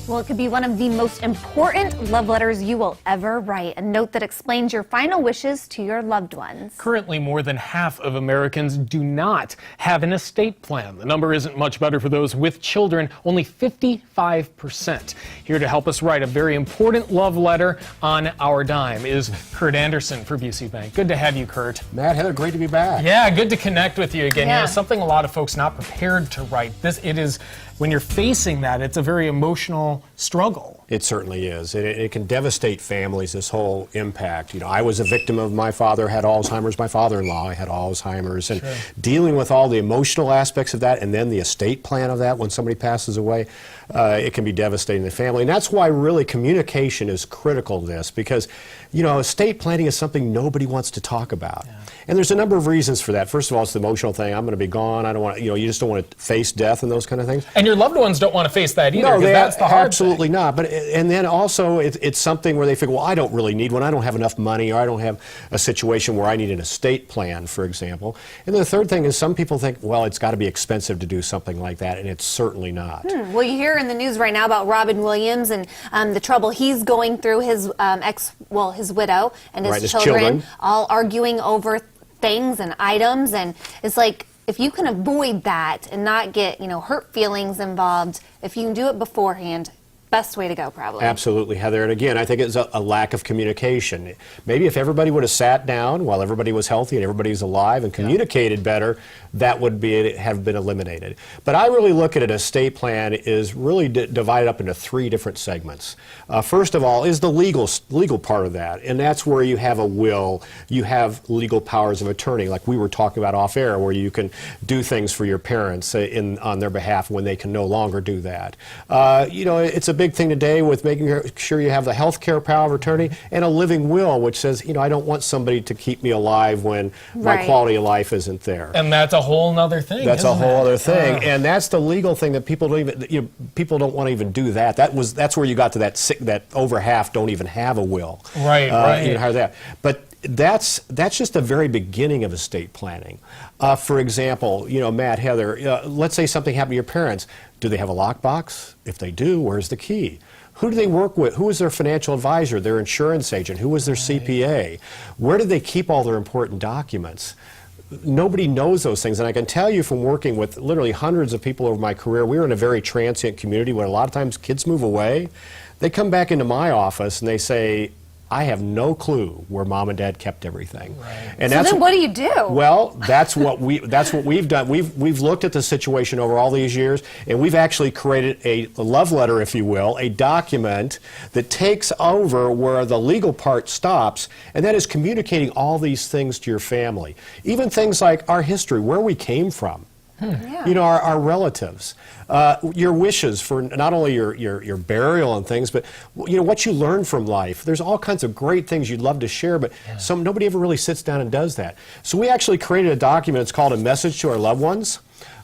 Well, it could be one of the most important love letters you will ever write, a note that explains your final wishes to your loved ones. Currently, more than half of Americans do not have an estate plan. The number isn't much better for those with children, only 55%. Here to help us write a very important love letter on our dime is Curt Anderson for Busey Bank. Good to have you, Curt. Matt, Heather, great to be back. Yeah, good to connect with you again. Yeah. You know, something a lot of folks not prepared to write. It is, when you're facing that, it's a very emotional struggle. It certainly is. It can devastate families, this whole impact. You know, I was a victim of my father had Alzheimer's, my father-in-law had Alzheimer's, and Sure. dealing with all the emotional aspects of that and then the estate plan of that when somebody passes away, it can be devastating to the family. And that's why really communication is critical to this, because, you know, estate planning is something nobody wants to talk about. Yeah. And there's a number of reasons for that. First of all, it's the emotional thing. I'm going to be gone. I don't want to, you just don't want to face death and those kind of things. And your loved ones don't want to face that either. No, that's the hard absolutely thing. not. But and then also it's something where they figure, well, I don't really need one. I don't have enough money, or I don't have a situation where I need an estate plan, for example. And the third thing is some people think, well, it's got to be expensive to do something like that, and it's certainly not. Well, you hear in the news right now about Robin Williams and the trouble he's going through. His his widow and his children all arguing over things and items, and it's like, if you can avoid that and not get, hurt feelings involved, if you can do it beforehand, best way to go, probably. Absolutely, Heather. And again, I think it's a lack of communication. Maybe if everybody would have sat down while everybody was healthy and everybody was alive and communicated better, that would have been eliminated. But I really look at an estate plan is really divided up into three different segments. First of all is the legal part of that, and that's where you have a will, you have legal powers of attorney, like we were talking about off air, where you can do things for your parents on their behalf when they can no longer do that. It's a big thing today with making sure you have the health care power of attorney and a living will, which says, I don't want somebody to keep me alive when my quality of life isn't there. And that's a whole other thing. That's a whole other thing, and that's the legal thing that people don't even. People don't want to even do that. That's where you got to that over half don't even have a will. Right. You know, that. But that's just the very beginning of estate planning. For example, Matt, Heather, let's say something happened to your parents. Do they have a lockbox? If they do, where's the key? Who do they work with? Who is their financial advisor, their insurance agent? Who is their CPA? Where do they keep all their important documents? Nobody knows those things, and I can tell you from working with literally hundreds of people over my career, we were in a very transient community where a lot of times kids move away. They come back into my office and they say, I have no clue where mom and dad kept everything. Right. And so then what do you do? Well, that's what we've done. We've looked at the situation over all these years, and we've actually created a love letter, if you will, a document that takes over where the legal part stops, and that is communicating all these things to your family. Even things like our history, where we came from. Yeah. Our relatives, your wishes for not only your burial and things, but what you learn from life. There's all kinds of great things you'd love to share, but nobody ever really sits down and does that. So we actually created a document. It's called A Message to Our Loved Ones.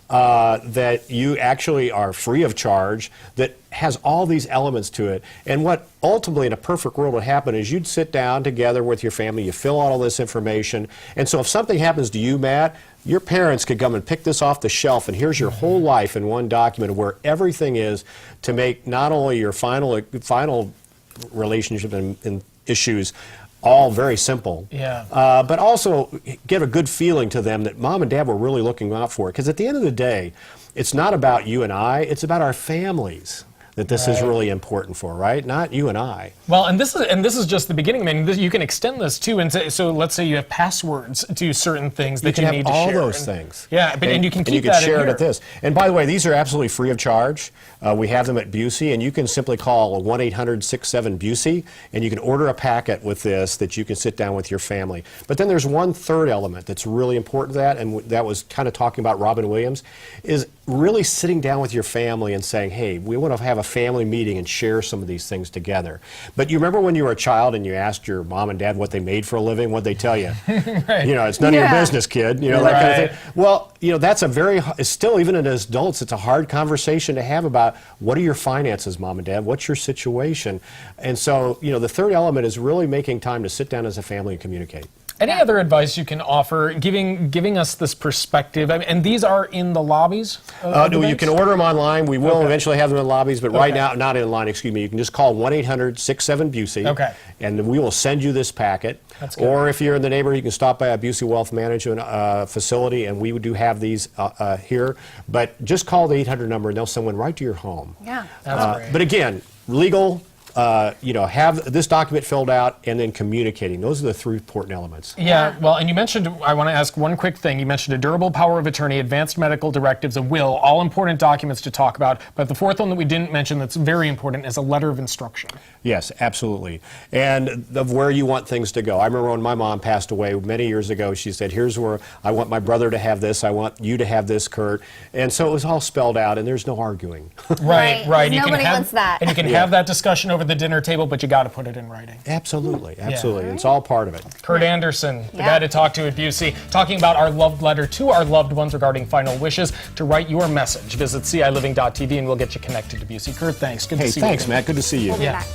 That you actually are free of charge, that has all these elements to it. And what ultimately in a perfect world would happen is you'd sit down together with your family, you fill out all this information, and so if something happens to you, Matt, your parents could come and pick this off the shelf, and here's your whole life in one document where everything is to make not only your final relationship and issues all very simple, but also give a good feeling to them that mom and dad were really looking out for it. Because at the end of the day, it's not about you and I, it's about our families that this is really important for, right? Not you and I. Well, and this is just the beginning. I mean, you can extend this too, and so let's say you have passwords to certain things that you need to share. You can have all those things. Yeah, and you can keep that in here. And you can share it at this. And by the way, these are absolutely free of charge. We have them at Busey, and you can simply call 1-800-67-BUSEY, and you can order a packet with this that you can sit down with your family. But then there's one third element that's really important to that, and that was kind of talking about Robin Williams, is really sitting down with your family and saying, hey, we want to have a family meeting and share some of these things together. But you remember when you were a child and you asked your mom and dad what they made for a living? What'd they tell you? It's none of your business, kid. That kind of thing. Well, that's it's still, even as adults, it's a hard conversation to have about what are your finances, mom and dad? What's your situation? And so, the third element is really making time to sit down as a family and communicate. Any other advice you can offer, giving us this perspective? I mean, and these are in the lobbies? You can order them online. We will eventually have them in lobbies, but right now, not in line, excuse me. You can just call 1-800-67-BUSEY, and we will send you this packet. That's good. Or if you're in the neighborhood, you can stop by a Busey Wealth Management facility, and we do have these here. But just call the 800 number, and they'll send one right to your home. Yeah. That's great. But again, legal. Have this document filled out and then communicating. Those are the three important elements. Yeah, well, and you mentioned, I want to ask one quick thing. You mentioned a durable power of attorney, advanced medical directives, a will, all important documents to talk about. But the fourth one that we didn't mention that's very important is a letter of instruction. Yes, absolutely. And of where you want things to go. I remember when my mom passed away many years ago, she said, here's where I want my brother to have this, I want you to have this, Curt. And so it was all spelled out, and there's no arguing. Right. Nobody wants that. And you can have that discussion over the dinner table, but you got to put it in writing. Absolutely. It's all part of it. Curt Anderson, the guy to talk to at Busey, talking about our love letter to our loved ones regarding final wishes. To write your message, visit CILiving.tv and we'll get you connected to Busey. Curt, thanks. Good to see you. Hey, thanks, Matt. Good to see you. We'll be back.